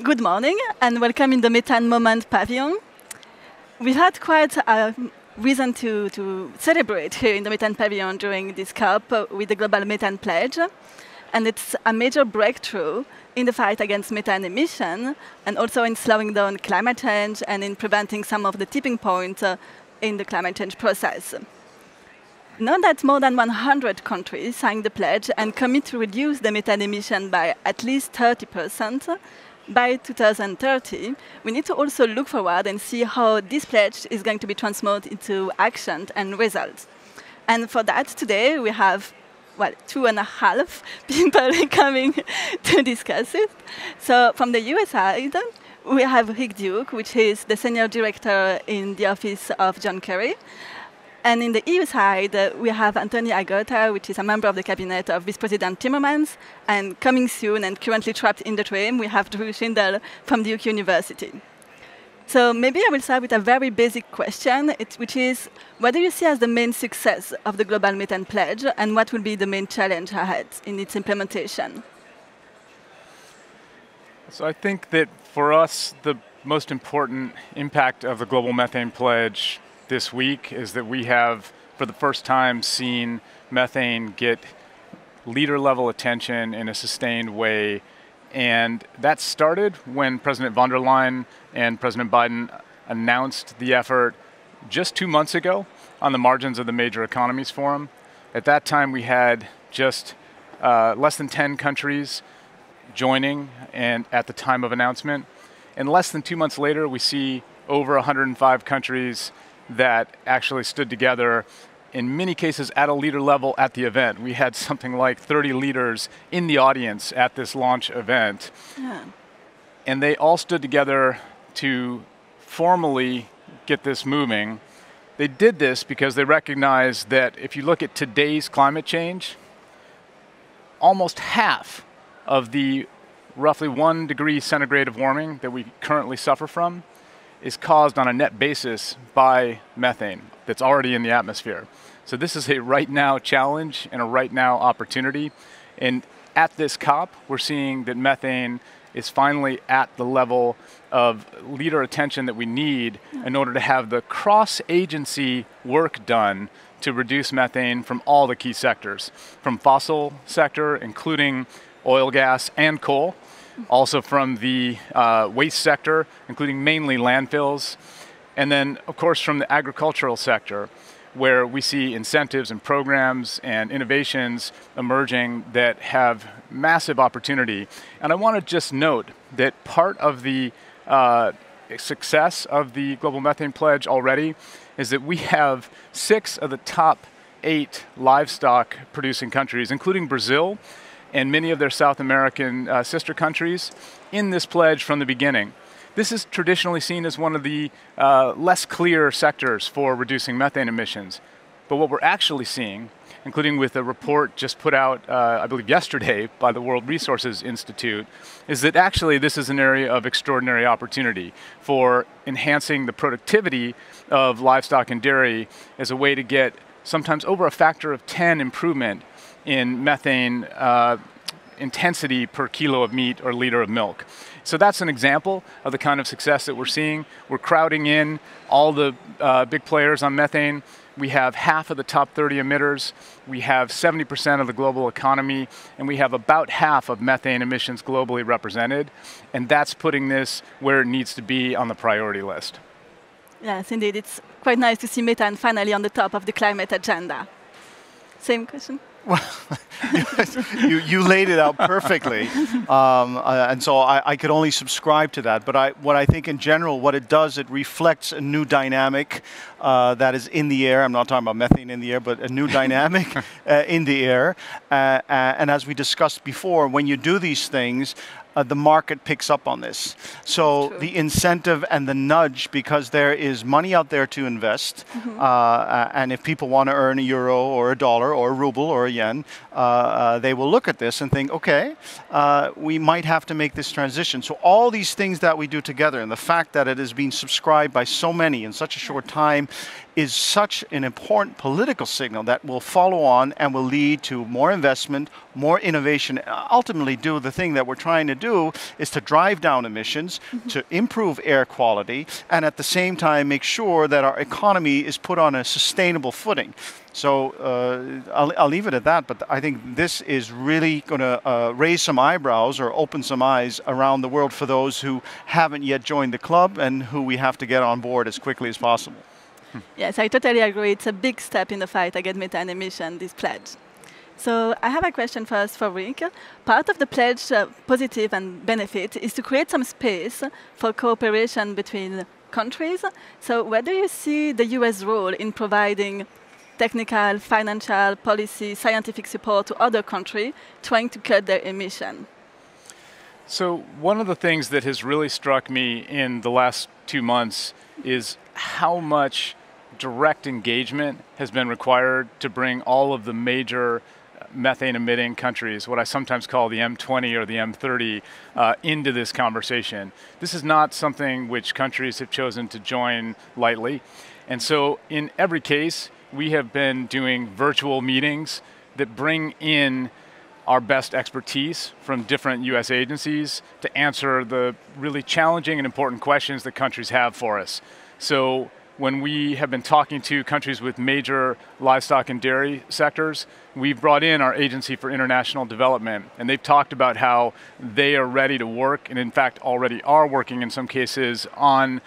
Good morning and welcome in the Methane Moment Pavilion. We've had quite a reason to celebrate here in the Methane Pavilion during this COP with the Global Methane Pledge. And it's a major breakthrough in the fight against methane emission and also in slowing down climate change and in preventing some of the tipping points in the climate change process. Now that more than 100 countries signed the pledge and commit to reduce the methane emission by at least 30%, by 2030, we need to also look forward and see how this pledge is going to be transformed into action and results. And for that, today we have, 2.5 people coming to discuss it. So from the US side, we have Rick Duke, which is the Senior Director in the Office of John Kerry. And in the EU side, we have Anthony Agotha, which is a member of the cabinet of Vice President Timmermans. And coming soon and currently trapped in the train, we have Shindell from Duke University. So maybe I will start with a very basic question, which is, what do you see as the main success of the Global Methane Pledge, and what will be the main challenge ahead in its implementation? So I think that for us, the most important impact of the Global Methane Pledge this week is that we have, for the first time, seen methane get leader-level attention in a sustained way. And that started when President von der Leyen and President Biden announced the effort just 2 months ago on the margins of the Major Economies Forum. At that time, we had just less than 10 countries joining and at the time of announcement. And less than 2 months later, we see over 105 countries that actually stood together, in many cases at a leader level at the event. We had something like 30 leaders in the audience at this launch event. Yeah. And they all stood together to formally get this moving. They did this because they recognized that if you look at today's climate change, almost half of the roughly 1 degree centigrade of warming that we currently suffer from is caused on a net basis by methane that's already in the atmosphere. So this is a right now challenge and a right now opportunity. And at this COP, we're seeing that methane is finally at the level of leader attention that we need in order to have the cross-agency work done to reduce methane from all the key sectors, from fossil sector, including oil, gas, and coal, also from the waste sector, including mainly landfills, and then, of course, from the agricultural sector, where we see incentives and programs and innovations emerging that have massive opportunity. And I want to just note that part of the success of the Global Methane Pledge already is that we have 6 of the top 8 livestock producing countries, including Brazil, and many of their South American sister countries in this pledge from the beginning. This is traditionally seen as one of the less clear sectors for reducing methane emissions. But what we're actually seeing, including with a report just put out, I believe yesterday, by the World Resources Institute, is that actually this is an area of extraordinary opportunity for enhancing the productivity of livestock and dairy as a way to get sometimes over a factor of 10 improvement in methane intensity per kilo of meat or liter of milk. So that's an example of the kind of success that we're seeing. We're crowding in all the big players on methane. We have half of the top 30 emitters. We have 70% of the global economy, and we have about half of methane emissions globally represented. And that's putting this where it needs to be on the priority list. Yes, indeed. It's quite nice to see methane finally on the top of the climate agenda. Same question? Well, you laid it out perfectly, and so I could only subscribe to that. But what I think in general, what it does, it reflects a new dynamic that is in the air. I'm not talking about methane in the air, but a new dynamic in the air. And as we discussed before, when you do these things, the market picks up on this. So the incentive and the nudge, because there is money out there to invest, and if people want to earn €1 or $1 or a ruble or a yen, they will look at this and think, okay, we might have to make this transition. So all these things that we do together, and the fact that it is being subscribed by so many in such a short time, is such an important political signal that will follow on and will lead to more investment, more innovation, ultimately do the thing that we're trying to do is to drive down emissions, to improve air quality, and at the same time make sure that our economy is put on a sustainable footing. So I'll leave it at that, but I think this is really going to raise some eyebrows or open some eyes around the world for those who haven't yet joined the club and who we have to get on board as quickly as possible. Yes, I totally agree. It's a big step in the fight against methane emission, this pledge. So I have a question first for Rick. Part of the pledge positive and benefit is to create some space for cooperation between countries. So where do you see the US role in providing technical, financial, policy, scientific support to other countries trying to cut their emission? So one of the things that has really struck me in the last 2 months is how much direct engagement has been required to bring all of the major methane-emitting countries, what I sometimes call the M20 or the M30, into this conversation. This is not something which countries have chosen to join lightly. And so in every case, we have been doing virtual meetings that bring in our best expertise from different US agencies to answer the really challenging and important questions that countries have for us. So when we have been talking to countries with major livestock and dairy sectors, we've brought in our Agency for International Development, and they've talked about how they are ready to work, and in fact already are working in some cases on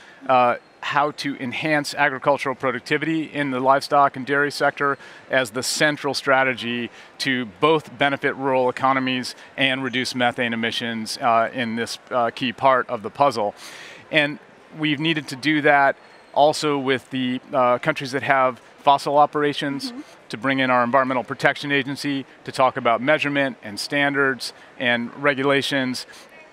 how to enhance agricultural productivity in the livestock and dairy sector as the central strategy to both benefit rural economies and reduce methane emissions in this key part of the puzzle. And we've needed to do that also with the countries that have fossil operations, to bring in our Environmental Protection Agency to talk about measurement and standards and regulations,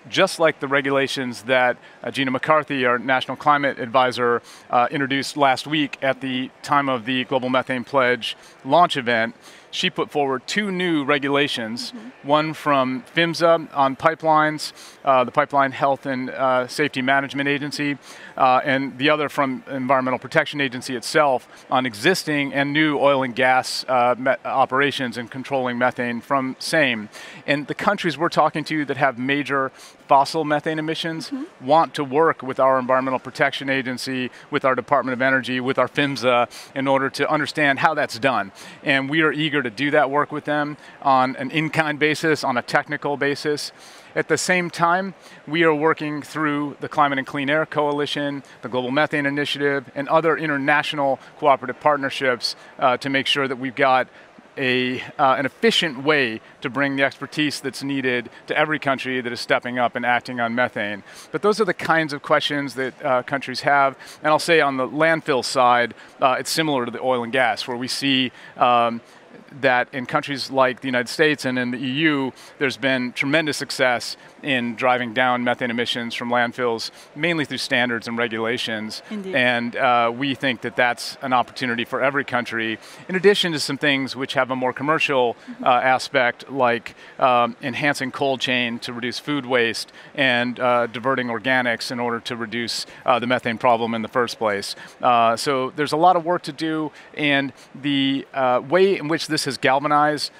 just like the regulations that Gina McCarthy, our National Climate Advisor, introduced last week at the time of the Global Methane Pledge launch event. She put forward 2 new regulations, one from PHMSA on pipelines, the Pipeline Health and Safety Management Agency, and the other from Environmental Protection Agency itself on existing and new oil and gas operations and controlling methane from same. And the countries we're talking to that have major fossil methane emissions want to work with our Environmental Protection Agency, with our Department of Energy, with our PHMSA in order to understand how that's done. And we are eager to do that work with them on an in-kind basis, on a technical basis. At the same time, we are working through the Climate and Clean Air Coalition, the Global Methane Initiative, and other international cooperative partnerships to make sure that we've got an efficient way to bring the expertise that's needed to every country that is stepping up and acting on methane. But those are the kinds of questions that countries have. And I'll say on the landfill side, it's similar to the oil and gas, where we see that in countries like the United States and in the EU, there's been tremendous success in driving down methane emissions from landfills, mainly through standards and regulations. Indeed. And we think that that's an opportunity for every country, in addition to some things which have a more commercial aspect, like enhancing cold chain to reduce food waste and diverting organics in order to reduce the methane problem in the first place. So there's a lot of work to do, and the way in which this has galvanized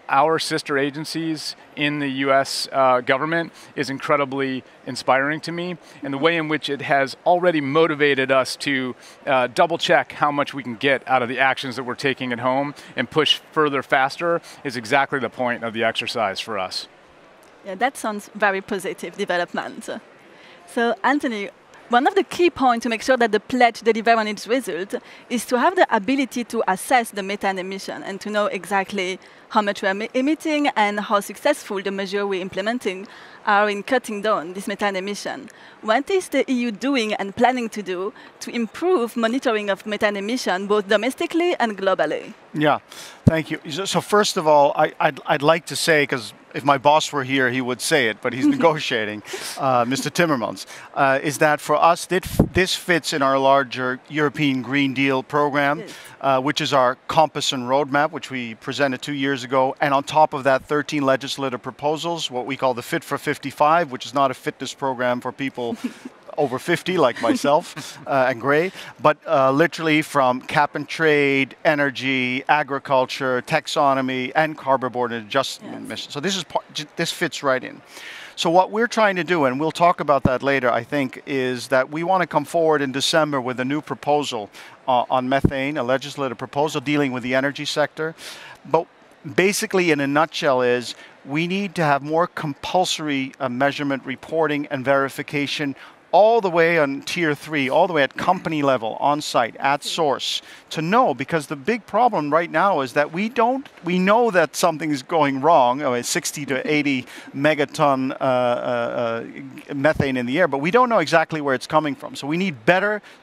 our sister agencies in the US government is incredibly inspiring to me, and the way in which it has already motivated us to double check how much we can get out of the actions that we're taking at home and push further faster is exactly the point of the exercise for us. Yeah, that sounds very positive development. So Anthony, one of the key points to make sure that the pledge delivers on its result is to have the ability to assess the methane emission and to know exactly how much we are emitting and how successful the measures we're implementing are in cutting down this methane emission. What is the EU doing and planning to do to improve monitoring of methane emission both domestically and globally? Yeah, thank you. So first of all, I'd like to say, because if my boss were here, he would say it, but he's negotiating, Mr. Timmermans, is that for us, this fits in our larger European Green Deal program, yes. Which is our compass and roadmap, which we presented 2 years ago. And on top of that, 13 legislative proposals, what we call the Fit for 55, which is not a fitness program for people over 50 like myself and Gray, but literally from cap and trade, energy, agriculture, taxonomy, and carbon-border adjustment emissions. So this fits right in. So what we're trying to do, and we'll talk about that later, I think, is that we want to come forward in December with a new proposal on methane, a legislative proposal dealing with the energy sector. But basically, in a nutshell, is we need to have more compulsory measurement, reporting, and verification all the way on tier 3, all the way at company level, on site, at source, to know, because the big problem right now is that we know that something is going wrong, 60 to 80 megaton methane in the air, but we don't know exactly where it's coming from. So we need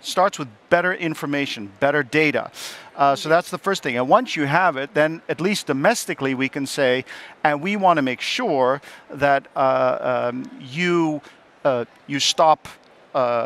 starts with better information, better data. So that's the first thing. And once you have it, then at least domestically we can say, and we want to make sure that you stop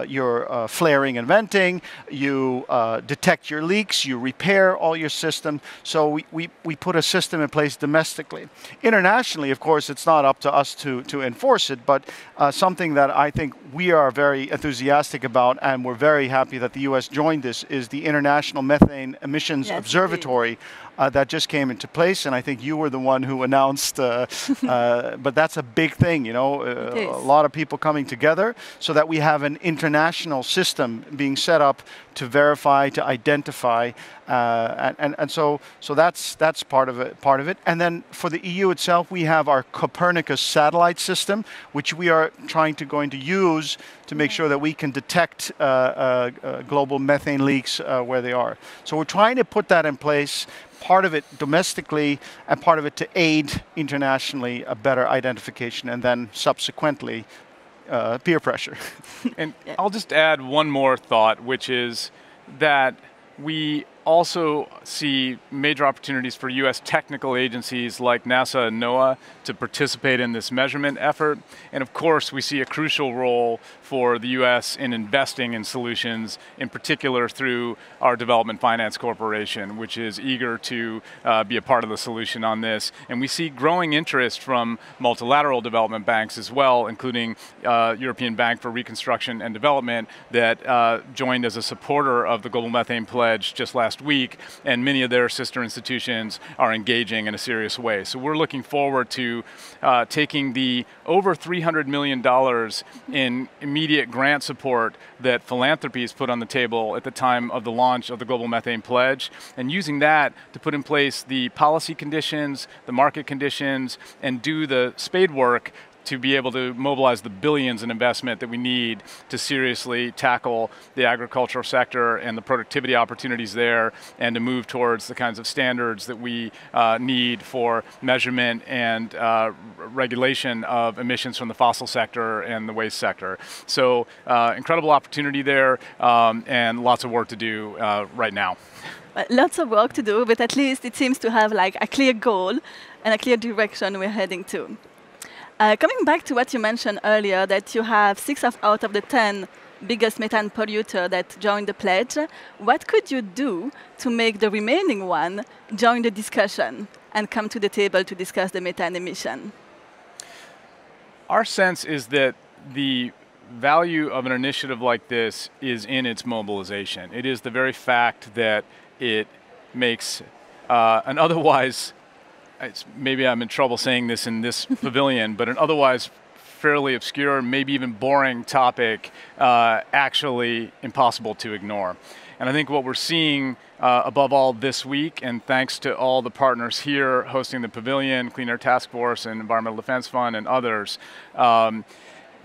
your flaring and venting, you detect your leaks, you repair all your system. So we put a system in place domestically. Internationally, of course, it's not up to us to enforce it, but something that I think we are very enthusiastic about, and we're very happy that the US joined this, is the International Methane Emissions Observatory that just came into place, and I think you were the one who announced, but that's a big thing, you know, a lot of people coming together so that we have an international system being set up to verify, to identify, and so that's part of it. And then for the EU itself, we have our Copernicus satellite system, which we are going to use to make sure that we can detect global methane leaks where they are. So we're trying to put that in place, part of it domestically and part of it to aid internationally a better identification, and then subsequently peer pressure. And I'll just add one more thought, which is that we also see major opportunities for US technical agencies like NASA and NOAA to participate in this measurement effort. And of course, we see a crucial role for the US in investing in solutions, in particular through our Development Finance Corporation, which is eager to be a part of the solution on this. And we see growing interest from multilateral development banks as well, including European Bank for Reconstruction and Development, that joined as a supporter of the Global Methane Pledge just last week, and many of their sister institutions are engaging in a serious way. So we're looking forward to taking the over $300 million in immediate grant support that philanthropies put on the table at the time of the launch of the Global Methane Pledge, and using that to put in place the policy conditions, the market conditions, and do the spade work to be able to mobilize the billions in investment that we need to seriously tackle the agricultural sector and the productivity opportunities there, and to move towards the kinds of standards that we need for measurement and regulation of emissions from the fossil sector and the waste sector. So incredible opportunity there, and lots of work to do right now. Lots of work to do, but at least it seems to have like a clear goal and a clear direction we're heading to. Coming back to what you mentioned earlier, that you have 6 out of the 10 biggest methane polluter that joined the pledge, what could you do to make the remaining one join the discussion and come to the table to discuss the methane emission? Our sense is that the value of an initiative like this is in its mobilization. It is the very fact that it makes an otherwise, maybe I'm in trouble saying this in this pavilion, but an otherwise fairly obscure, maybe even boring topic, actually impossible to ignore. And I think what we're seeing above all this week, and thanks to all the partners here hosting the pavilion, Clean Air Task Force and Environmental Defense Fund and others,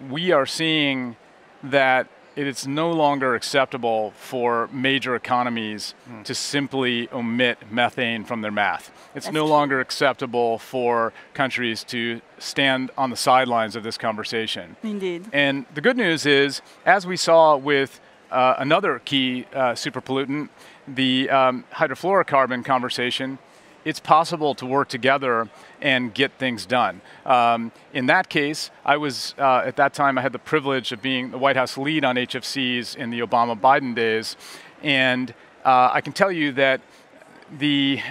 we are seeing that it's no longer acceptable for major economies to simply omit methane from their math. It's no longer acceptable for countries to stand on the sidelines of this conversation. Indeed. And the good news is, as we saw with another key super pollutant, the hydrofluorocarbon conversation, it's possible to work together and get things done. In that case, I was, at that time, I had the privilege of being the White House lead on HFCs in the Obama-Biden days. And I can tell you that the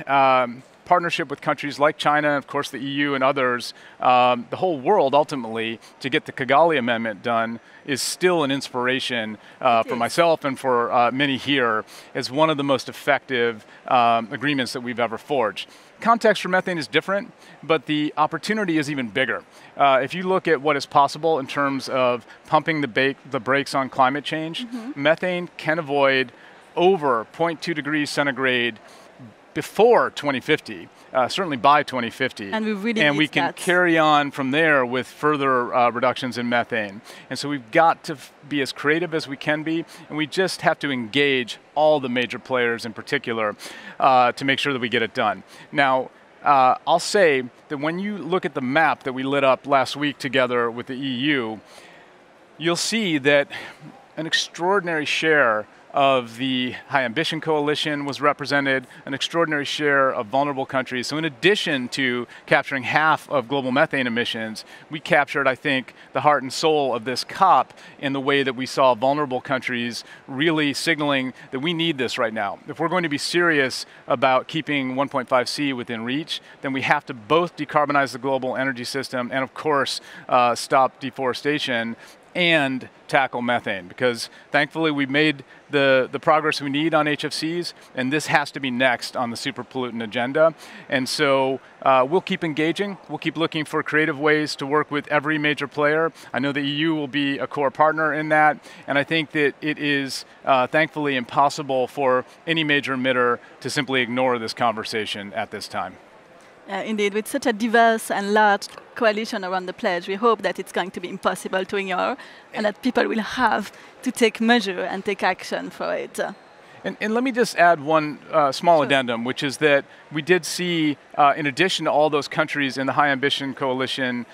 partnership with countries like China, of course the EU and others, the whole world ultimately, to get the Kigali Amendment done is still an inspiration for myself and for many here as one of the most effective agreements that we've ever forged. Context for methane is different, but the opportunity is even bigger. If you look at what is possible in terms of pumping the brakes on climate change, methane can avoid over 0.2 degrees centigrade before 2050, certainly by 2050. And we really and we can carry on from there with further reductions in methane. And so we've got to be as creative as we can be, and we just have to engage all the major players in particular to make sure that we get it done. Now, I'll say that when you look at the map that we lit up last week together with the EU, you'll see that an extraordinary share of the High Ambition Coalition was represented, an extraordinary share of vulnerable countries. So in addition to capturing half of global methane emissions, we captured, I think, the heart and soul of this COP in the way that we saw vulnerable countries really signaling that we need this right now. If we're going to be serious about keeping 1.5C within reach, then we have to both decarbonize the global energy system and, of course, stop deforestation and tackle methane, because thankfully we've made the progress we need on HFCs, and this has to be next on the super pollutant agenda. And so we'll keep engaging, we'll keep looking for creative ways to work with every major player. I know the EU will be a core partner in that, and I think that it is thankfully impossible for any major emitter to simply ignore this conversation at this time. Indeed, with such a diverse and large coalition around the pledge, we hope that it's going to be impossible to ignore and that people will have to take measure and take action for it. And let me just add one small addendum, which is that we did see, in addition to all those countries in the High Ambition Coalition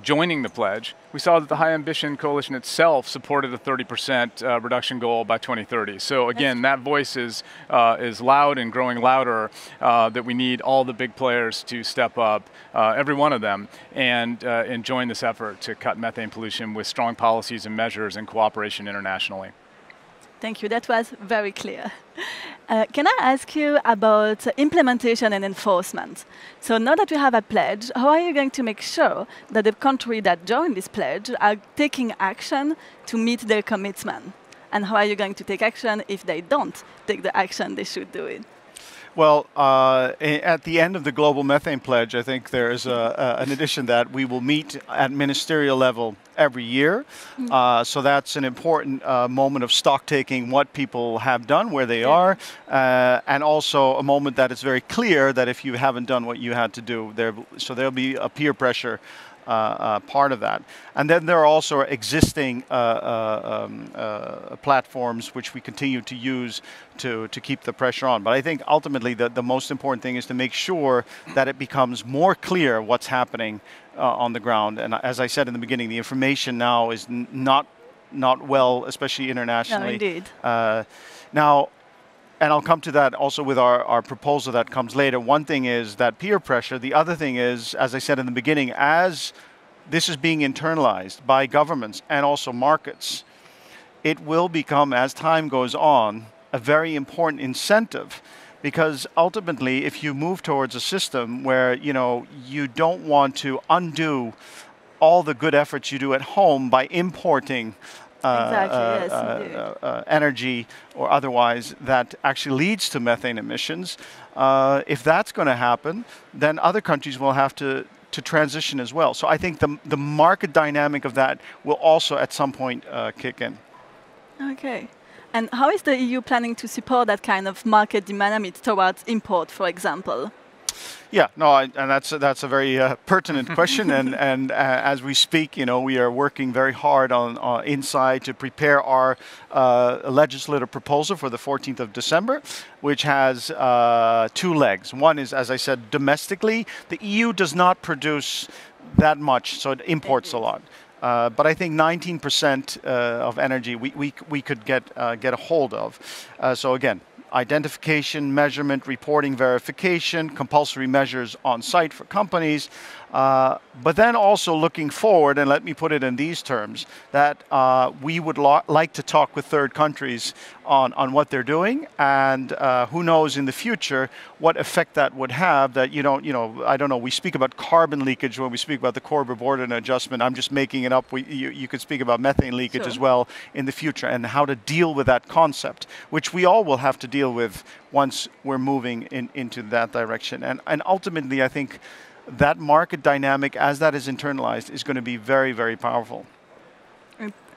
joining the pledge, we saw that the High Ambition Coalition itself supported a 30% reduction goal by 2030. So again, that voice is loud and growing louder, that we need all the big players to step up, every one of them, and join this effort to cut methane pollution with strong policies and measures and cooperation internationally. Thank you, that was very clear. Can I ask you about implementation and enforcement? So now that we have a pledge, how are you going to make sure that the countries that join this pledge are taking action to meet their commitment? And how are you going to take action if they don't take the action they should do it? Well, at the end of the Global Methane Pledge, I think there is an addition that we will meet at ministerial level every year. So that's an important moment of stock taking, what people have done, where they are, and also a moment that it's very clear that if you haven't done what you had to do, so there'll be a peer pressure part of that. And then there are also existing platforms which we continue to use to keep the pressure on. But I think ultimately the most important thing is to make sure that it becomes more clear what's happening on the ground. And as I said in the beginning, the information now is not well, especially internationally. No, indeed. Now, and I'll come to that also with our proposal that comes later. One thing is that peer pressure. The other thing is, as I said in the beginning, as this is being internalized by governments and also markets, it will become, as time goes on, a very important incentive. Because ultimately, if you move towards a system where you don't want to undo all the good efforts you do at home by importing energy or otherwise that actually leads to methane emissions, if that's going to happen, then other countries will have to transition as well. So I think the market dynamic of that will also at some point kick in. Okay. And how is the EU planning to support that kind of market dynamic towards import, for example? Yeah, no, and that's a very pertinent question. And as we speak, we are working very hard on inside to prepare our legislative proposal for the 14th of December, which has two legs. One is, as I said, domestically, the EU does not produce that much, so it imports a lot. But I think 19% of energy we could get a hold of. So again, identification, measurement, reporting, verification, compulsory measures on site for companies, But then also looking forward, and let me put it in these terms, that we would like to talk with third countries on what they're doing, and who knows in the future what effect that would have. That I don't know, we speak about carbon leakage when we speak about the Corber-Borden adjustment. I'm just making it up. You could speak about methane leakage as well in the future, and how to deal with that concept, which we all will have to deal with once we're moving into that direction. And ultimately, I think that market dynamic, as that is internalized, is going to be very, very powerful.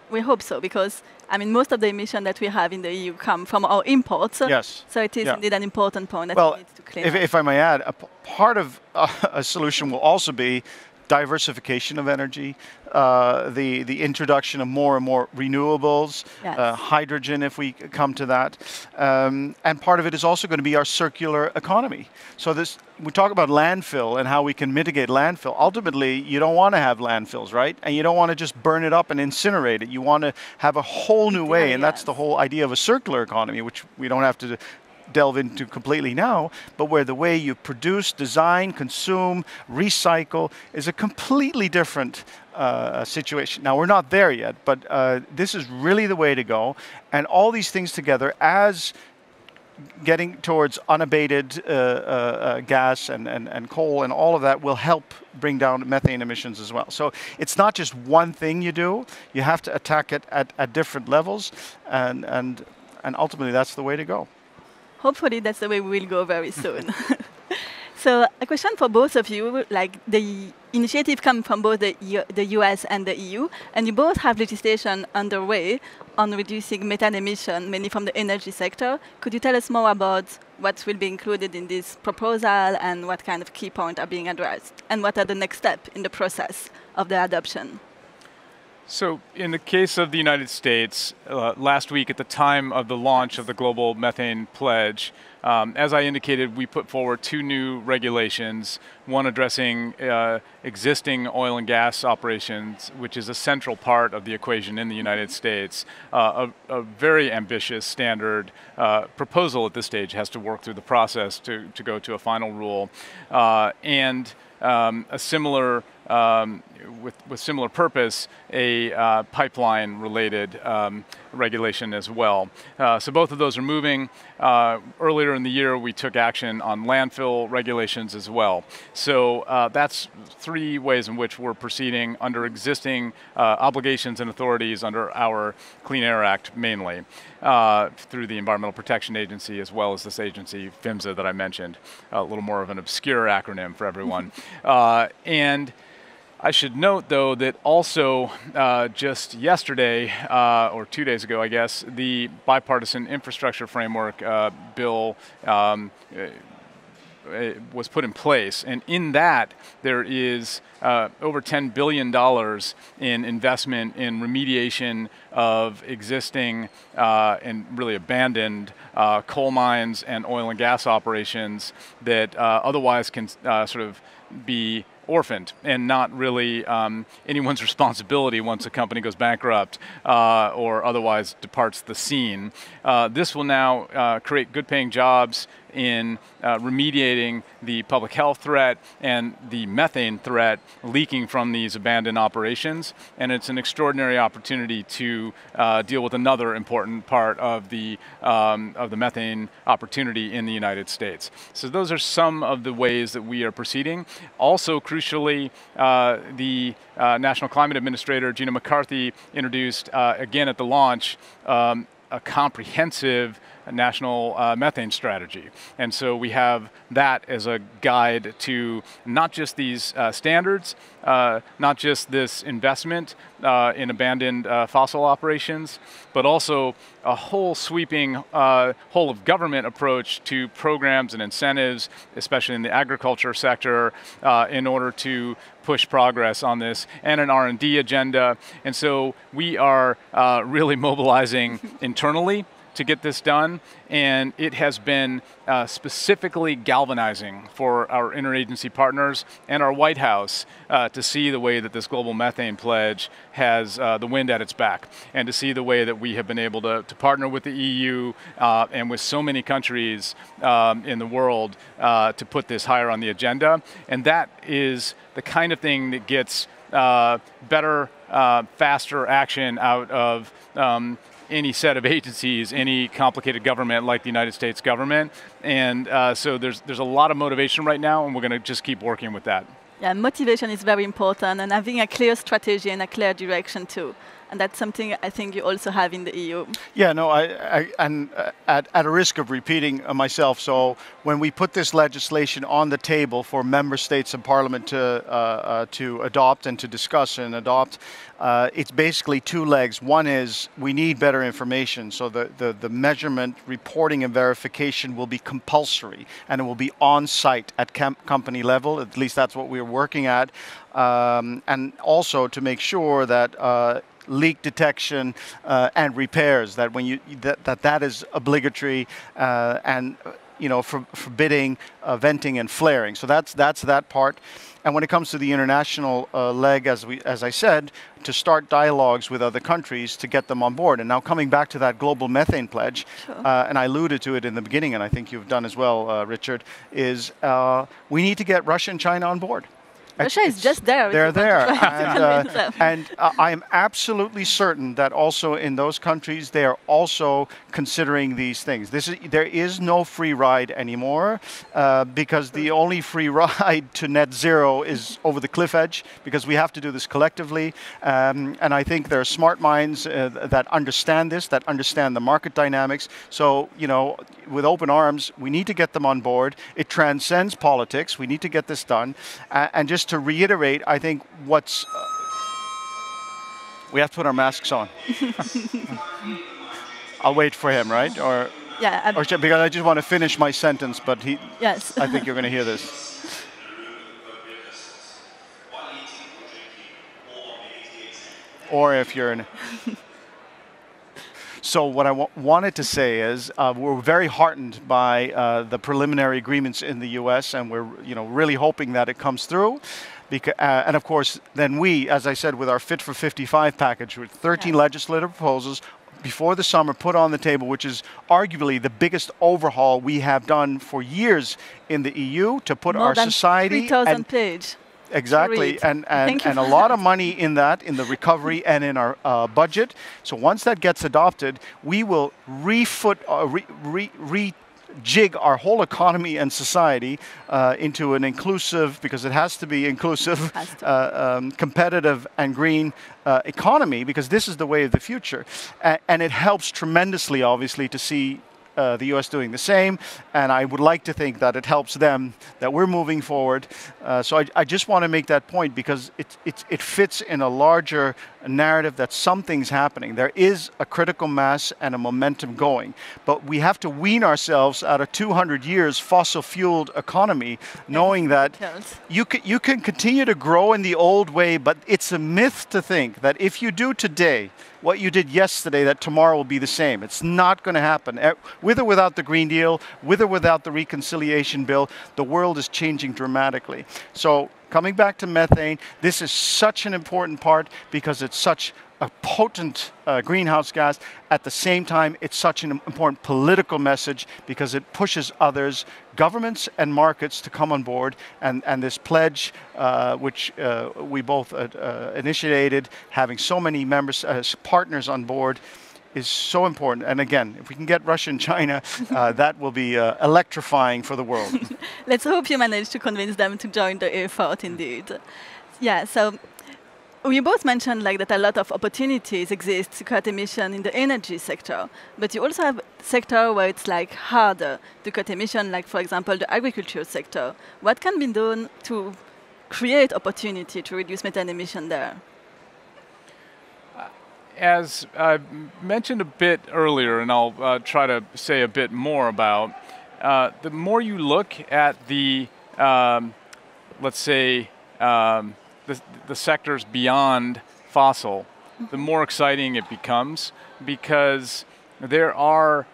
We hope so, because most of the emissions that we have in the EU come from our imports. Yes. So it is indeed an important point that we need to clear. If I may add, part of a solution will also be diversification of energy, the introduction of more and more renewables, hydrogen if we come to that. And part of it is also going to be our circular economy. So we talk about landfill and how we can mitigate landfill. Ultimately, you don't want to have landfills, right? And you don't want to just burn it up and incinerate it. You want to have a whole new way, and that's the whole idea of a circular economy, which we don't have to delve into completely now, but where the way you produce, design, consume, recycle is a completely different situation. Now, we're not there yet, but this is really the way to go. And all these things together, as getting towards unabated gas and coal and all of that, will help bring down methane emissions as well. So it's not just one thing you do. You have to attack it at different levels, and ultimately that's the way to go. Hopefully that's the way we will go very soon. So a question for both of you, like the initiative comes from both the US and the EU, and you both have legislation underway on reducing methane emission, mainly from the energy sector. Could you tell us more about what will be included in this proposal and what kind of key points are being addressed, and what are the next steps in the process of the adoption? So in the case of the United States, last week at the time of the launch of the Global Methane Pledge, as I indicated, we put forward 2 new regulations, one addressing existing oil and gas operations, which is a central part of the equation in the United States. A very ambitious standard proposal at this stage has to work through the process to go to a final rule. And a similar with similar purpose, a pipeline-related regulation as well. So both of those are moving. Earlier in the year, we took action on landfill regulations as well. So that's 3 ways in which we're proceeding under existing obligations and authorities under our Clean Air Act mainly, through the Environmental Protection Agency as well as this agency, PHMSA, that I mentioned, a little more of an obscure acronym for everyone. And I should note, though, that also just yesterday, or 2 days ago, I guess, the Bipartisan Infrastructure Framework bill was put in place. And in that, there is over $10 billion in investment in remediation of existing and really abandoned coal mines and oil and gas operations that otherwise can sort of be orphaned and not really anyone's responsibility once a company goes bankrupt or otherwise departs the scene. This will now create good-paying jobs in remediating the public health threat and the methane threat leaking from these abandoned operations, and it's an extraordinary opportunity to deal with another important part of the methane opportunity in the United States. So those are some of the ways that we are proceeding. Also, crucially, the National Climate Administrator, Gina McCarthy, introduced, again at the launch, a comprehensive national methane strategy. And so we have that as a guide to not just these standards, not just this investment in abandoned fossil operations, but also a whole sweeping whole of government approach to programs and incentives, especially in the agriculture sector, in order to push progress on this, and an R&D agenda. And so we are really mobilizing internally to get this done, and it has been specifically galvanizing for our interagency partners and our White House to see the way that this Global Methane Pledge has the wind at its back, and to see the way that we have been able to partner with the EU and with so many countries in the world to put this higher on the agenda. And that is the kind of thing that gets better, faster action out of any set of agencies, any complicated government like the United States government. And so there's a lot of motivation right now, and we're going to just keep working with that. Yeah, motivation is very important, and having a clear strategy and a clear direction too. And that's something I think you also have in the EU. Yeah, no, and at a risk of repeating myself, so when we put this legislation on the table for member states and parliament to adopt and to discuss and adopt, it's basically two legs. One is we need better information, so the measurement, reporting and verification will be compulsory, and it will be on site at company level. At least that's what we're working at. And also to make sure that leak detection and repairs, that when that is obligatory, and forbidding venting and flaring. So that's that part. And when it comes to the international leg, as I said, to start dialogues with other countries to get them on board. And now coming back to that Global Methane Pledge, sure. And I alluded to it in the beginning, and I think you've done as well, Richard, is we need to get Russia and China on board. Russia is just there. They're there. And I am absolutely certain that also in those countries, they are also considering these things. There is no free ride anymore, because the only free ride to net zero is over the cliff edge, because we have to do this collectively. And I think there are smart minds that understand this, that understand the market dynamics. So, with open arms, we need to get them on board. It transcends politics. We need to get this done. And just to reiterate, I think we have to put our masks on. I'll wait for him, right? Or yeah, because I just want to finish my sentence, but yes. I think you're going to hear this. Or if you're in. So what I wanted to say is we're very heartened by the preliminary agreements in the U.S., and we're really hoping that it comes through. And of course, then we, as I said, with our Fit for 55 package, with 13 legislative proposals before the summer put on the table, which is arguably the biggest overhaul we have done for years in the EU to put our society. 3,000 pages. Exactly, and a lot of money in that, in the recovery and in our budget. So once that gets adopted, we will rejig our whole economy and society into an inclusive, because it has to be inclusive, competitive and green economy, because this is the way of the future. And it helps tremendously, obviously, to see the U.S. doing the same, and I would like to think that it helps them, that we're moving forward. So I just want to make that point, because it fits in a larger narrative that something's happening. There is a critical mass and a momentum going, but we have to wean ourselves out of 200 years fossil-fueled economy, knowing that you can continue to grow in the old way, but it's a myth to think that if you do today what you did yesterday, that tomorrow will be the same. It's not going to happen. With or without the Green Deal, with or without the reconciliation bill, the world is changing dramatically. So coming back to methane, this is such an important part because it's such a potent greenhouse gas. At the same time, it's such an important political message because it pushes others, governments and markets, to come on board. And this pledge, which we both initiated, having so many members, partners on board, is so important. And again, if we can get Russia and China, that will be electrifying for the world. Let's hope you manage to convince them to join the effort, indeed. Yeah, so you both mentioned that a lot of opportunities exist to cut emission in the energy sector, but you also have a sector where it's harder to cut emission, like for example the agriculture sector. What can be done to create opportunity to reduce methane emission there? As I mentioned a bit earlier, and I'll try to say a bit more about, the more you look at the, let's say, the sectors beyond fossil, the more exciting it becomes, because there are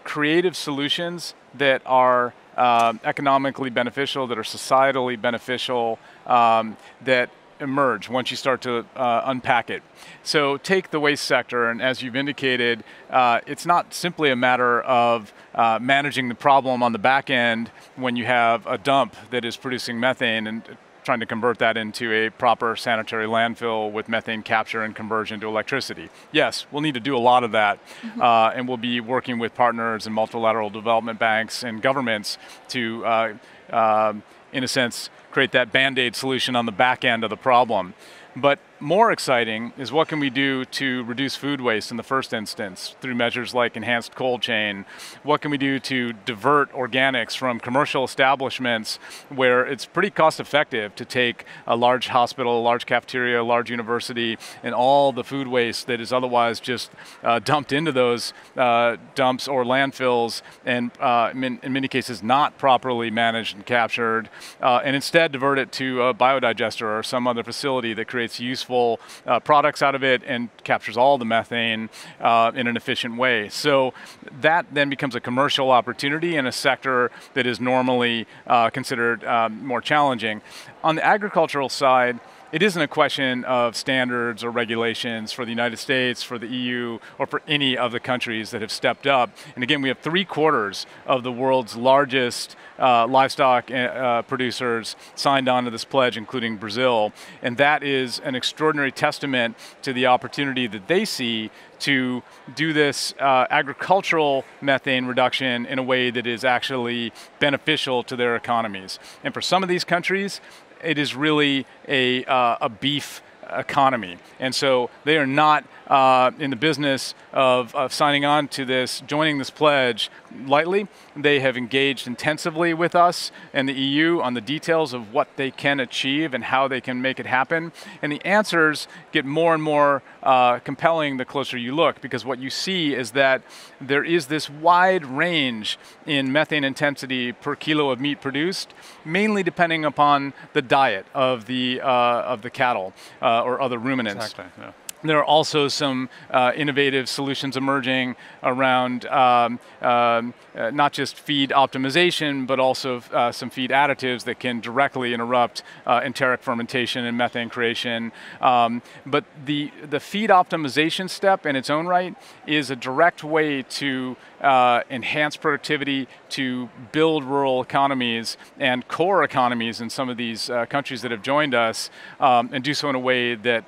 creative solutions that are economically beneficial, that are societally beneficial, that emerge once you start to unpack it. So take the waste sector, and as you've indicated, it's not simply a matter of managing the problem on the back end when you have a dump that is producing methane and trying to convert that into a proper sanitary landfill with methane capture and conversion to electricity. Yes, we'll need to do a lot of that, and we'll be working with partners and multilateral development banks and governments to, in a sense, create that Band-Aid solution on the back end of the problem. But more exciting is what can we do to reduce food waste in the first instance through measures like enhanced cold chain? What can we do to divert organics from commercial establishments where it's pretty cost effective to take a large hospital, a large cafeteria, a large university, and all the food waste that is otherwise just dumped into those dumps or landfills, and in many cases not properly managed and captured, and instead divert it to a biodigester or some other facility that creates useful products out of it and captures all the methane in an efficient way. So that then becomes a commercial opportunity in a sector that is normally considered more challenging. On the agricultural side, it isn't a question of standards or regulations for the United States, for the EU, or for any of the countries that have stepped up. And again, we have 3/4 of the world's largest livestock producers signed on to this pledge, including Brazil. And that is an extraordinary testament to the opportunity that they see to do this agricultural methane reduction in a way that is actually beneficial to their economies. And for some of these countries, it is really a beef economy. And so they are not in the business of signing on to this, joining this pledge lightly. They have engaged intensively with us and the EU on the details of what they can achieve and how they can make it happen. And the answers get more and more compelling the closer you look, because what you see is that there is this wide range in methane intensity per kilo of meat produced, mainly depending upon the diet of the cattle or other ruminants. Exactly, yeah. There are also some innovative solutions emerging around not just feed optimization, but also some feed additives that can directly interrupt enteric fermentation and methane creation. But the feed optimization step in its own right is a direct way to enhance productivity, to build rural economies and core economies in some of these countries that have joined us, and do so in a way that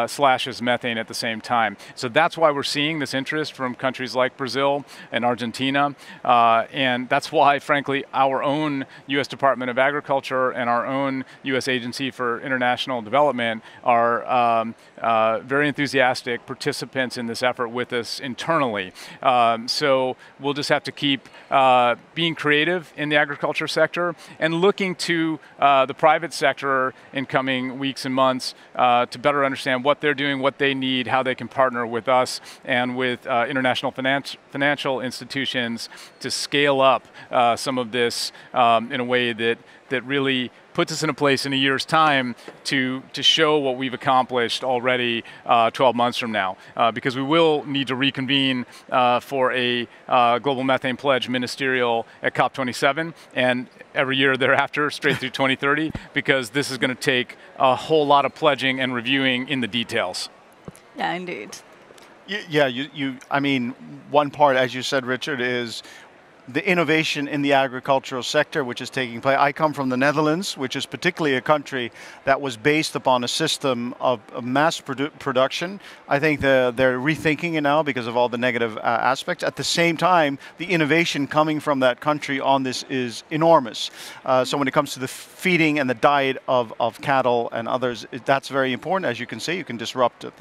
slashes methane at the same time. So that's why we're seeing this interest from countries like Brazil and Argentina, and that's why, frankly, our own U.S. Department of Agriculture and our own U.S. Agency for International Development are very enthusiastic participants in this effort with us internally. So we'll just have to keep being creative in the agriculture sector and looking to the private sector in coming weeks and months to better understand what they're doing, what they need, how they can partner with us and with international financial institutions to scale up some of this in a way that really puts us in a place in a year's time to show what we've accomplished already 12 months from now. Because we will need to reconvene for a Global Methane Pledge ministerial at COP27 and every year thereafter straight through 2030, because this is going to take a whole lot of pledging and reviewing in the details. Yeah, indeed. Yeah, I mean, one part, as you said, Richard, is the innovation in the agricultural sector which is taking place. I come from the Netherlands, which is particularly a country that was based upon a system of mass production. I think they're rethinking it now because of all the negative aspects. At the same time, the innovation coming from that country on this is enormous. So when it comes to the feeding and the diet of cattle and others, that's very important. As you can see, you can disrupt it.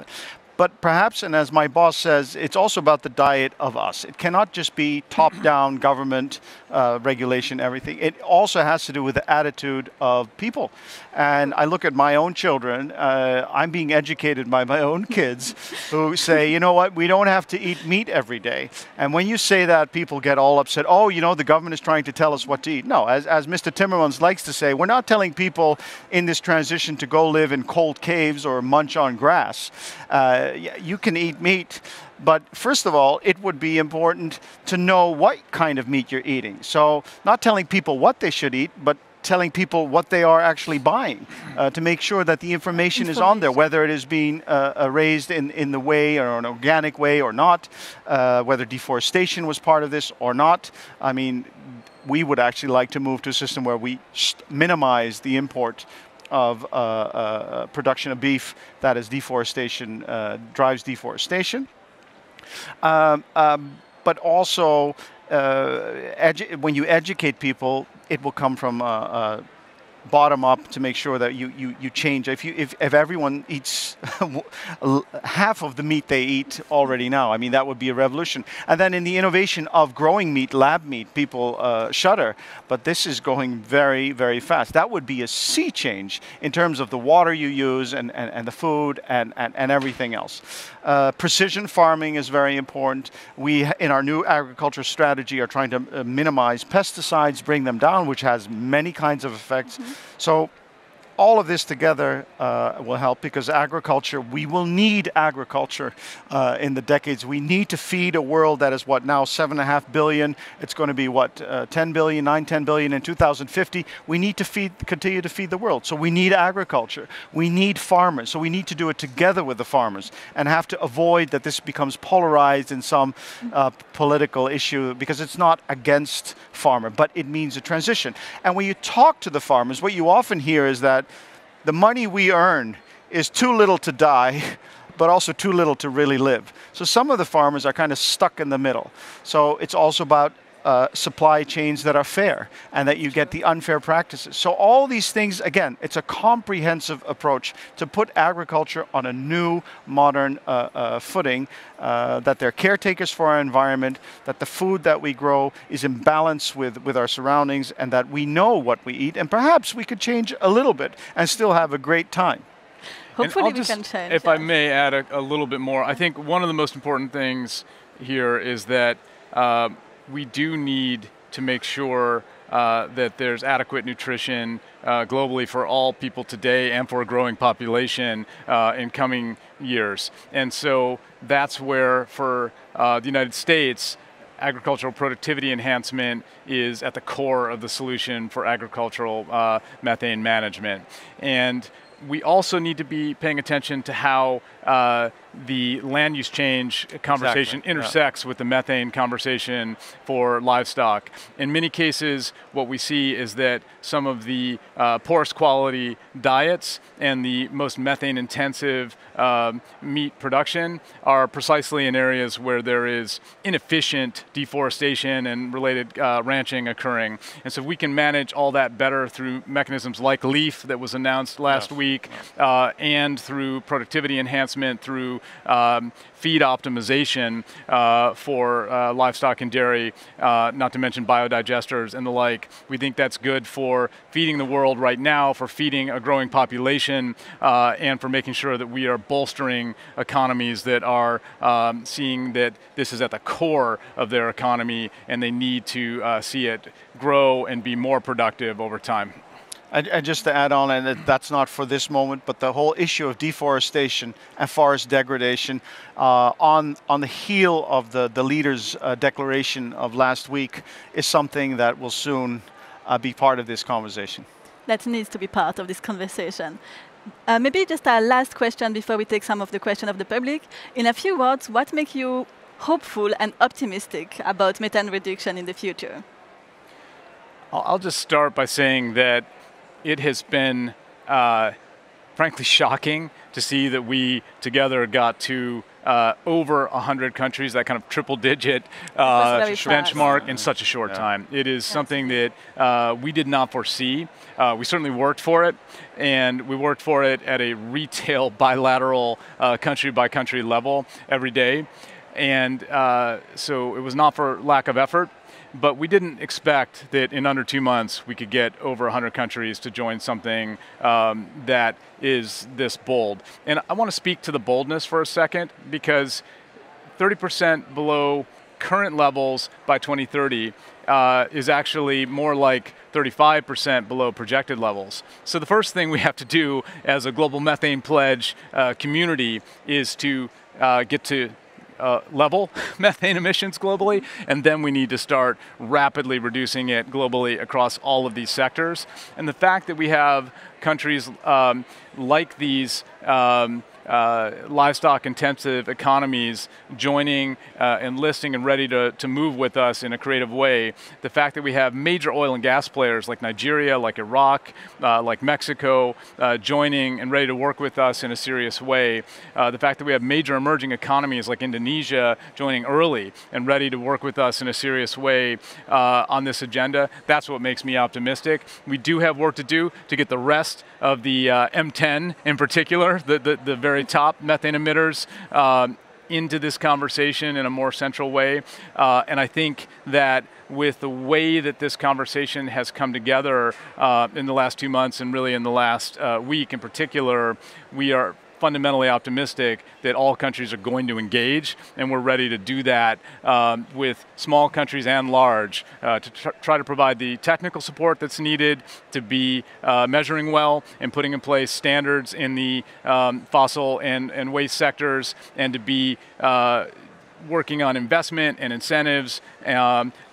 But perhaps, and as my boss says, it's also about the diet of us. It cannot just be top-down government regulation, everything. It also has to do with the attitude of people. And I look at my own children. I'm being educated by my own kids who say, you know what, we don't have to eat meat every day. And when you say that, people get all upset. Oh, you know, the government is trying to tell us what to eat. No, as Mr. Timmermans likes to say, we're not telling people in this transition to go live in cold caves or munch on grass. you can eat meat, but first of all, it would be important to know what kind of meat you're eating. So not telling people what they should eat, but telling people what they are actually buying to make sure that the information is on there, whether it is being raised in the way or an organic way or not, whether deforestation was part of this or not. I mean, we would actually like to move to a system where we minimize the import of production of beef that is deforestation, drives deforestation. But also, when you educate people, it will come from bottom up to make sure that you change. If everyone eats half of the meat they eat already now, I mean, that would be a revolution. And then in the innovation of growing meat, lab meat, people shudder, but this is going very, very fast. That would be a sea change in terms of the water you use and the food and everything else. Precision farming is very important. We, in our new agriculture strategy, are trying to minimize pesticides, bring them down, which has many kinds of effects. So all of this together will help, because agriculture, we will need agriculture in the decades. We need to feed a world that is, what, now 7.5 billion. It's going to be, what, 10 billion, 10 billion in 2050. We need to continue to feed the world. So we need agriculture. We need farmers. So we need to do it together with the farmers and have to avoid that this becomes polarized in some political issue, because it's not against farmer, but it means a transition. And when you talk to the farmers, what you often hear is that the money we earn is too little to die, but also too little to really live. So some of the farmers are kind of stuck in the middle. So it's also about supply chains that are fair and that you get the unfair practices. So all these things, again, it's a comprehensive approach to put agriculture on a new, modern footing, that they're caretakers for our environment, that the food that we grow is in balance with our surroundings, and that we know what we eat, and perhaps we could change a little bit and still have a great time. Hopefully we can change. If I may add a little bit more, I think one of the most important things here is that we do need to make sure that there's adequate nutrition globally for all people today and for a growing population in coming years. And so that's where, for the United States, agricultural productivity enhancement is at the core of the solution for agricultural methane management. And we also need to be paying attention to how the land use change conversation intersects with the methane conversation for livestock. In many cases, what we see is that some of the poorest quality diets and the most methane intensive meat production are precisely in areas where there is inefficient deforestation and related ranching occurring. And so we can manage all that better through mechanisms like LEAF that was announced last week, and through productivity enhancement, through feed optimization for livestock and dairy, not to mention biodigesters and the like. We think that's good for feeding the world right now, for feeding a growing population, and for making sure that we are bolstering economies that are seeing that this is at the core of their economy, and they need to see it grow and be more productive over time. And just to add on, and that's not for this moment, but the whole issue of deforestation and forest degradation, on the heel of the leaders' declaration of last week, is something that will soon be part of this conversation. That needs to be part of this conversation. Maybe just a last question before we take some of the questions of the public. In a few words, what makes you hopeful and optimistic about methane reduction in the future? I'll just start by saying that it has been, frankly, shocking to see that we together got to over 100 countries, that kind of triple-digit benchmark in such a short time. It is something that we did not foresee. We certainly worked for it, and we worked for it at a retail, bilateral, country-by-country level every day. And so it was not for lack of effort. But we didn't expect that in under 2 months we could get over 100 countries to join something that is this bold. And I want to speak to the boldness for a second, because 30% below current levels by 2030 is actually more like 35% below projected levels. So the first thing we have to do as a Global Methane Pledge community is to get to level methane emissions globally, and then we need to start rapidly reducing it globally across all of these sectors. And the fact that we have countries like these livestock-intensive economies joining, enlisting, and ready to move with us in a creative way. The fact that we have major oil and gas players like Nigeria, like Iraq, like Mexico, joining and ready to work with us in a serious way. The fact that we have major emerging economies like Indonesia joining early and ready to work with us in a serious way on this agenda, that's what makes me optimistic. We do have work to do to get the rest of the M10 in particular, the very top methane emitters, into this conversation in a more central way. And I think that with the way that this conversation has come together in the last 2 months and really in the last week in particular, we are fundamentally optimistic that all countries are going to engage, and we're ready to do that with small countries and large to try to provide the technical support that's needed to be measuring well and putting in place standards in the fossil and waste sectors, and to be working on investment and incentives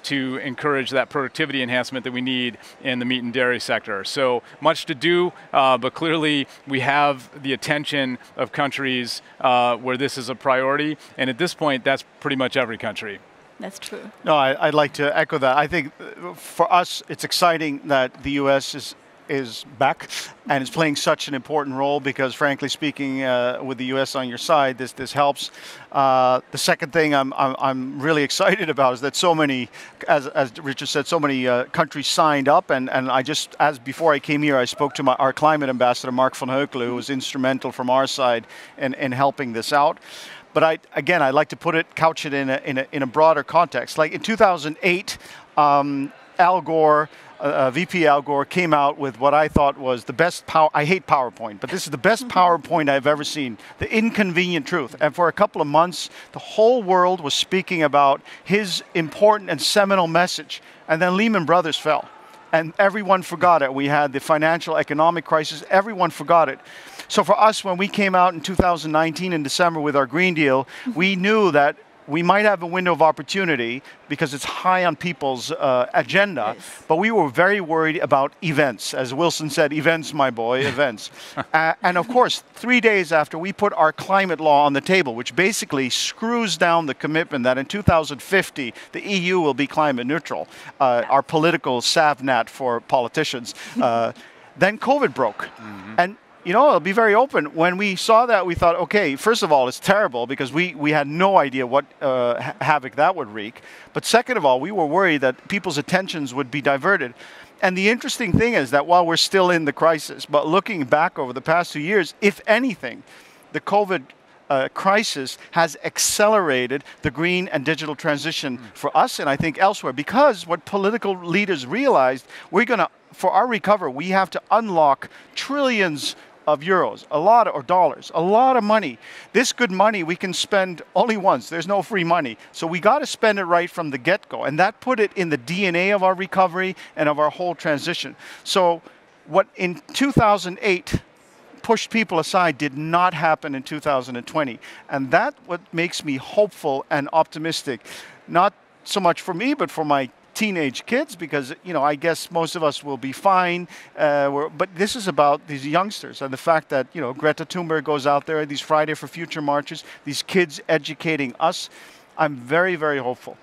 to encourage that productivity enhancement that we need in the meat and dairy sector. So much to do, but clearly we have the attention of countries where this is a priority, and at this point that's pretty much every country. That's true. No, I'd like to echo that. I think for us it's exciting that the US is back and is playing such an important role, because frankly speaking, with the US on your side, this helps. The second thing I'm really excited about is that so many, as Richard said, so many countries signed up, and before I came here, I spoke to our climate ambassador, Mark van Heukelen, who was instrumental from our side in helping this out. But I'd like to couch it in a broader context. Like in 2008, Al Gore, VP Al Gore came out with what I thought was the best I hate PowerPoint, but this is the best PowerPoint I've ever seen. The inconvenient truth. And for a couple of months, the whole world was speaking about his important and seminal message. And then Lehman Brothers fell. And everyone forgot it. We had the financial economic crisis. Everyone forgot it. So for us, when we came out in 2019 in December with our Green Deal, we knew that we might have a window of opportunity because it's high on people's agenda, yes. But we were very worried about events. As Wilson said, events, my boy, events. And of course, 3 days after we put our climate law on the table, which basically screws down the commitment that in 2050, the EU will be climate neutral, our political savnet for politicians, then COVID broke. Mm-hmm. And you know, I'll be very open. When we saw that, we thought, okay, first of all, it's terrible because we had no idea what havoc that would wreak. But second of all, we were worried that people's attentions would be diverted. And the interesting thing is that while we're still in the crisis, but looking back over the past 2 years, if anything, the COVID crisis has accelerated the green and digital transition for us and I think elsewhere, because what political leaders realized, for our recovery, we have to unlock trillions of euros, or dollars, a lot of money. This good money we can spend only once. There's no free money. So we got to spend it right from the get-go. And that put it in the DNA of our recovery and of our whole transition. So what in 2008 pushed people aside did not happen in 2020. And that's what makes me hopeful and optimistic. Not so much for me, but for my teenage kids, because I guess most of us will be fine. But this is about these youngsters and the fact that Greta Thunberg goes out there, these Friday for Future marches, these kids educating us. I'm very, very hopeful.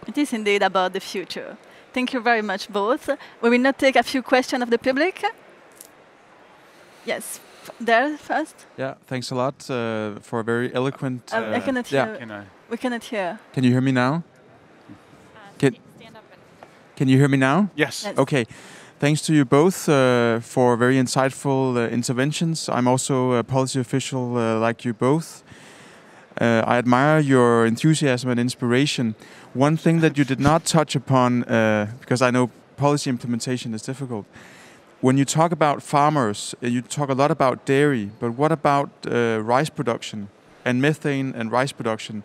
It is indeed about the future. Thank you very much, both. We will now take a few questions of the public. Yes, there first. Yeah, thanks a lot for a very eloquent. I cannot hear. We cannot hear. Can you hear me now? Can you hear me now? Yes. Okay. Thanks to you both for very insightful interventions. I'm also a policy official like you both. I admire your enthusiasm and inspiration. One thing that you did not touch upon, because I know policy implementation is difficult, when you talk about farmers, you talk a lot about dairy, but what about rice production and methane and rice production?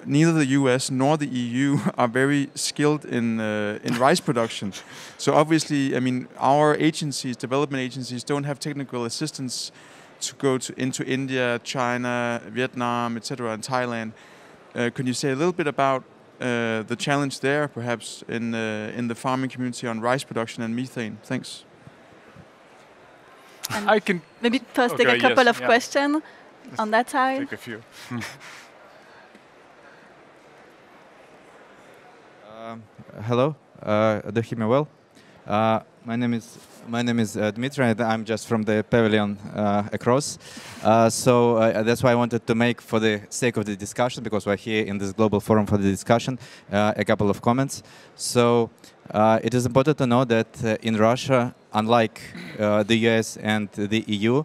neither the US nor the EU are very skilled in rice production. So obviously, I mean, our agencies, development agencies, don't have technical assistance to go into India, China, Vietnam, etc., and Thailand. Can you say a little bit about the challenge there, perhaps, in the farming community on rice production and methane? Thanks. And I can maybe first take a couple of questions on that side. take a few. Hello, do you hear me well? My name is Dmitry, and I'm just from the pavilion across. So that's why I wanted to make, for the sake of the discussion, because we're here in this global forum for the discussion, a couple of comments. So it is important to know that in Russia, unlike the US and the EU,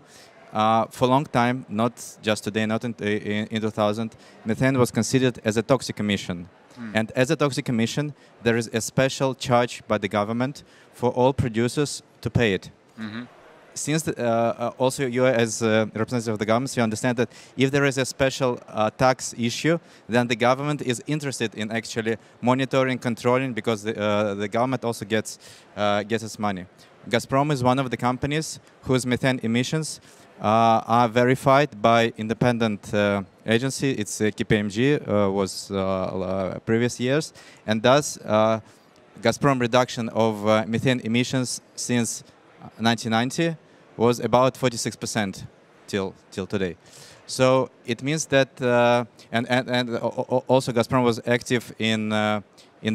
for a long time, not just today, not in 2000, methane was considered as a toxic emission. And as a toxic emission, there is a special charge by the government for all producers to pay it. Since also you as representative of the government, you understand that if there is a special tax issue, then the government is interested in actually monitoring, controlling, because the government also gets its money. Gazprom is one of the companies whose methane emissions are verified by independent agency. It's KPMG, was previous years, and thus Gazprom reduction of methane emissions since 1990 was about 46% till today. So it means that, and also Gazprom was active in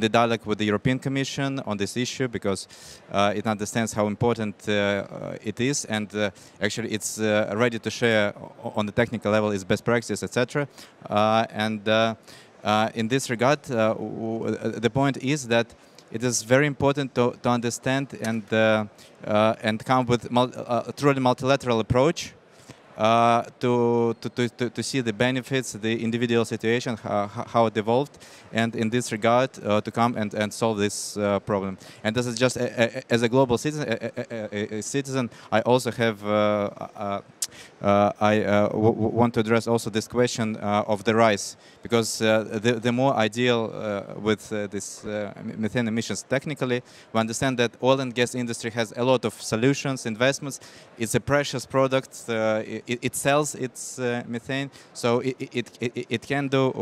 the dialogue with the European Commission on this issue, because it understands how important it is, and actually it's ready to share on the technical level its best practices, etc. In this regard, the point is that it is very important to understand and come up with a truly multilateral approach to see the benefits, the individual situation, how it evolved, and in this regard to come and solve this problem. And this is just as a global citizen, I also have want to address also this question of the rice, because the more I deal with this methane emissions technically, we understand that oil and gas industry has a lot of solutions, investments. It's a precious product. It sells its methane, so it can do.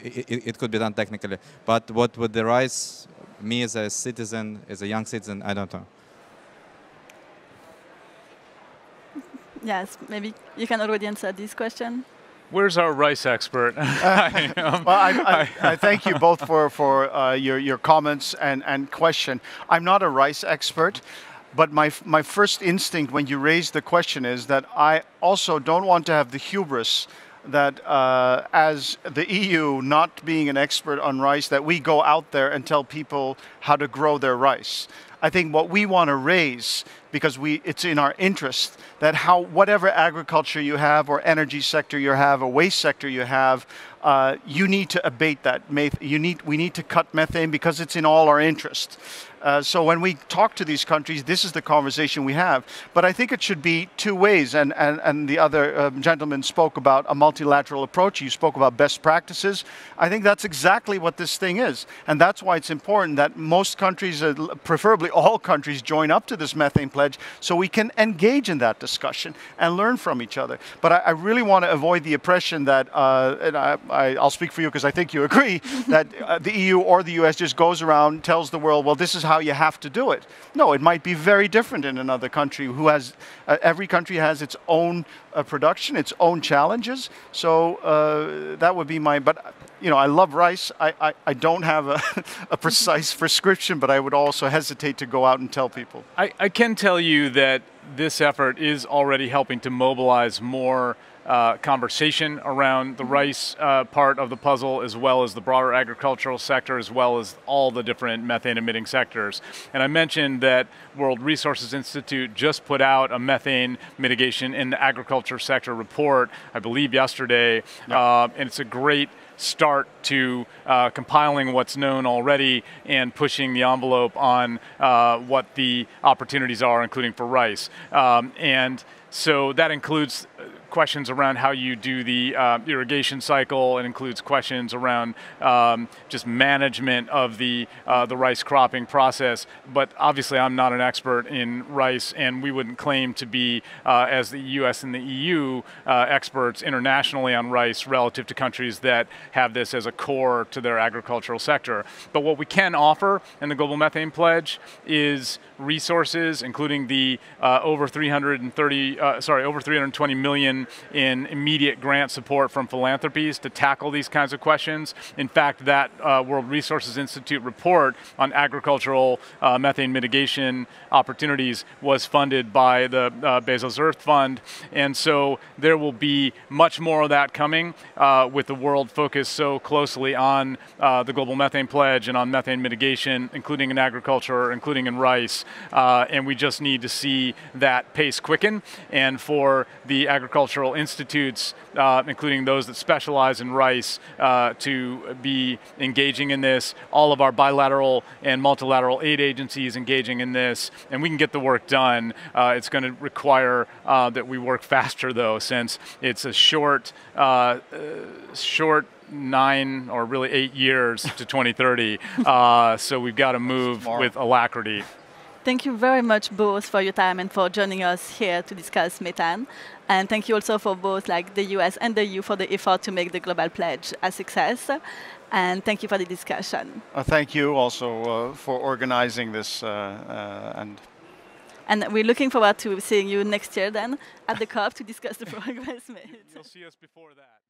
It could be done technically. But what would the rice, me as a citizen, as a young citizen, I don't know. Yes, maybe you can already answer this question. Where's our rice expert? Well, I thank you both for your comments and question. I'm not a rice expert, but my first instinct when you raise the question is that I also don't want to have the hubris that as the EU, not being an expert on rice, that we go out there and tell people how to grow their rice. I think what we want to raise, because it's in our interest, that whatever agriculture you have, or energy sector you have, or waste sector you have, you need to abate that. We need to cut methane because it's in all our interest. So when we talk to these countries, this is the conversation we have. But I think it should be two ways, and the other gentleman spoke about a multilateral approach. You spoke about best practices. I think that's exactly what this thing is. And that's why it's important that most countries, preferably all countries, join up to this methane pledge so we can engage in that discussion and learn from each other. But I really want to avoid the impression that, and I'll speak for you because I think you agree, that the EU or the US just goes around, tells the world, well, this is how you have to do it. No, it might be very different in another country who has, every country has its own production, its own challenges. So that would be my, but you know, I love rice. I don't have a precise prescription, but I would also hesitate to go out and tell people. I can tell you that this effort is already helping to mobilize more conversation around the rice part of the puzzle, as well as the broader agricultural sector, as well as all the different methane emitting sectors. And I mentioned that World Resources Institute just put out a methane mitigation in the agriculture sector report, I believe yesterday, and it's a great start to compiling what's known already and pushing the envelope on what the opportunities are, including for rice. And so that includes questions around how you do the irrigation cycle. It includes questions around just management of the rice cropping process. But obviously, I'm not an expert in rice, and we wouldn't claim to be, as the US and the EU, experts internationally on rice relative to countries that have this as a core to their agricultural sector. But what we can offer in the Global Methane Pledge is resources, including the over 320 million in immediate grant support from philanthropies to tackle these kinds of questions. In fact, that World Resources Institute report on agricultural methane mitigation opportunities was funded by the Bezos Earth Fund, and so there will be much more of that coming with the world focused so closely on the Global Methane Pledge and on methane mitigation, including in agriculture, including in rice, and we just need to see that pace quicken, and for the agricultural institutes, including those that specialize in rice, to be engaging in this, all of our bilateral and multilateral aid agencies engaging in this, and we can get the work done. It's going to require that we work faster though, since it's a short 9 or really 8 years to 2030, so we've got to move with alacrity. Thank you very much both for your time and for joining us here to discuss methane. And thank you also for both like the US and the EU for the effort to make the Global Pledge a success. And thank you for the discussion. Thank you also for organizing this. And we're looking forward to seeing you next year then at the COP to discuss the progress made. You'll see us before that.